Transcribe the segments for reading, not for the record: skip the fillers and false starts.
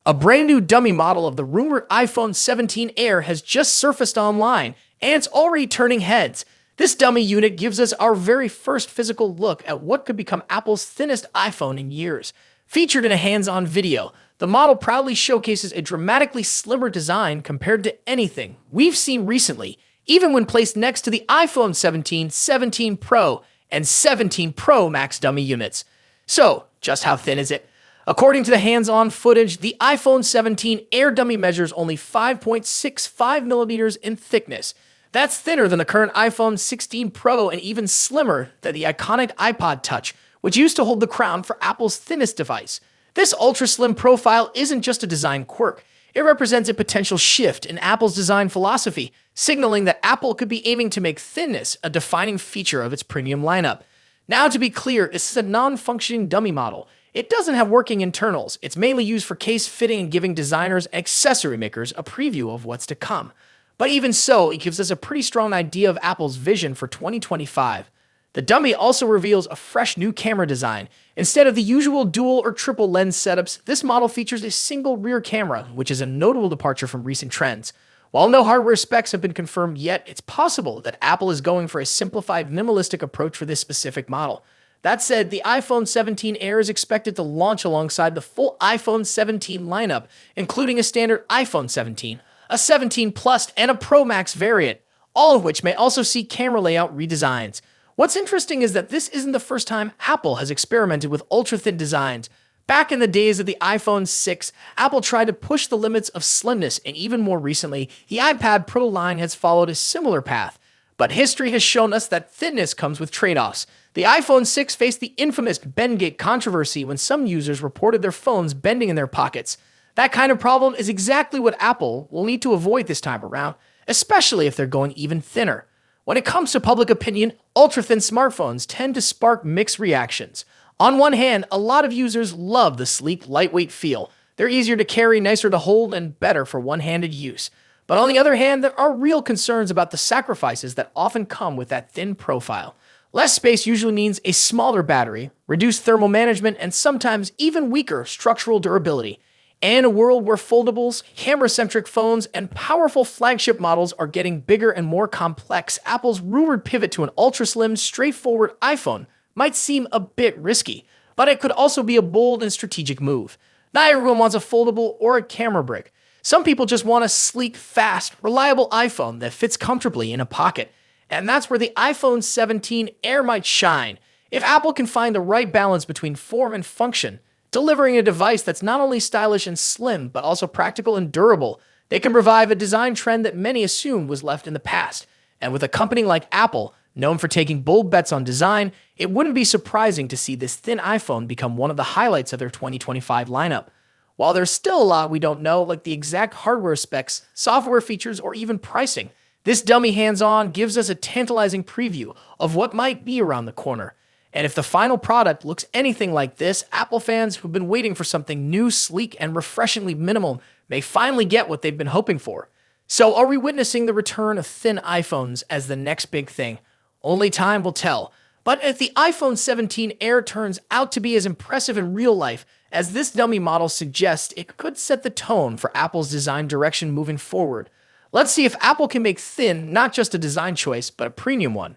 A brand new dummy model of the rumored iPhone 17 Air has just surfaced online, and it's already turning heads. This dummy unit gives us our very first physical look at what could become Apple's thinnest iPhone in years. Featured in a hands-on video, the model proudly showcases a dramatically slimmer design compared to anything we've seen recently, even when placed next to the iPhone 17, 17 Pro, and 17 Pro Max dummy units. So, just how thin is it? According to the hands-on footage, the iPhone 17 Air dummy measures only 5.65 millimeters in thickness. That's thinner than the current iPhone 16 Pro and even slimmer than the iconic iPod Touch, which used to hold the crown for Apple's thinnest device. This ultra-slim profile isn't just a design quirk. It represents a potential shift in Apple's design philosophy, signaling that Apple could be aiming to make thinness a defining feature of its premium lineup. Now, to be clear, this is a non-functioning dummy model. It doesn't have working internals. It's mainly used for case fitting and giving designers and accessory makers a preview of what's to come. But even so, it gives us a pretty strong idea of Apple's vision for 2025. The dummy also reveals a fresh new camera design. Instead of the usual dual or triple lens setups, this model features a single rear camera, which is a notable departure from recent trends. While no hardware specs have been confirmed yet, it's possible that Apple is going for a simplified, minimalistic approach for this specific model. That said, the iPhone 17 Air is expected to launch alongside the full iPhone 17 lineup, including a standard iPhone 17, a 17 Plus, and a Pro Max variant, all of which may also see camera layout redesigns. What's interesting is that this isn't the first time Apple has experimented with ultra-thin designs. Back in the days of the iPhone 6, Apple tried to push the limits of slimness, and even more recently, the iPad Pro line has followed a similar path. But history has shown us that thinness comes with trade-offs. The iPhone 6 faced the infamous Bendgate controversy when some users reported their phones bending in their pockets. That kind of problem is exactly what Apple will need to avoid this time around, especially if they're going even thinner. When it comes to public opinion, ultra-thin smartphones tend to spark mixed reactions. On one hand, a lot of users love the sleek, lightweight feel. They're easier to carry, nicer to hold, and better for one-handed use. But on the other hand, there are real concerns about the sacrifices that often come with that thin profile. Less space usually means a smaller battery, reduced thermal management, and sometimes even weaker structural durability. And in a world where foldables, camera-centric phones, and powerful flagship models are getting bigger and more complex, Apple's rumored pivot to an ultra-slim, straightforward iPhone might seem a bit risky, but it could also be a bold and strategic move. Not everyone wants a foldable or a camera brick. Some people just want a sleek, fast, reliable iPhone that fits comfortably in a pocket. And that's where the iPhone 17 Air might shine. If Apple can find the right balance between form and function, delivering a device that's not only stylish and slim, but also practical and durable, they can revive a design trend that many assumed was left in the past. And with a company like Apple, known for taking bold bets on design, it wouldn't be surprising to see this thin iPhone become one of the highlights of their 2025 lineup. While there's still a lot we don't know, like the exact hardware specs, software features, or even pricing, this dummy hands-on gives us a tantalizing preview of what might be around the corner. And if the final product looks anything like this, Apple fans who've been waiting for something new, sleek, and refreshingly minimal may finally get what they've been hoping for. So are we witnessing the return of thin iPhones as the next big thing? Only time will tell. But if the iPhone 17 Air turns out to be as impressive in real life as this dummy model suggests, it could set the tone for Apple's design direction moving forward. Let's see if Apple can make thin not just a design choice, but a premium one.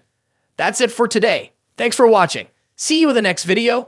That's it for today. Thanks for watching. See you in the next video.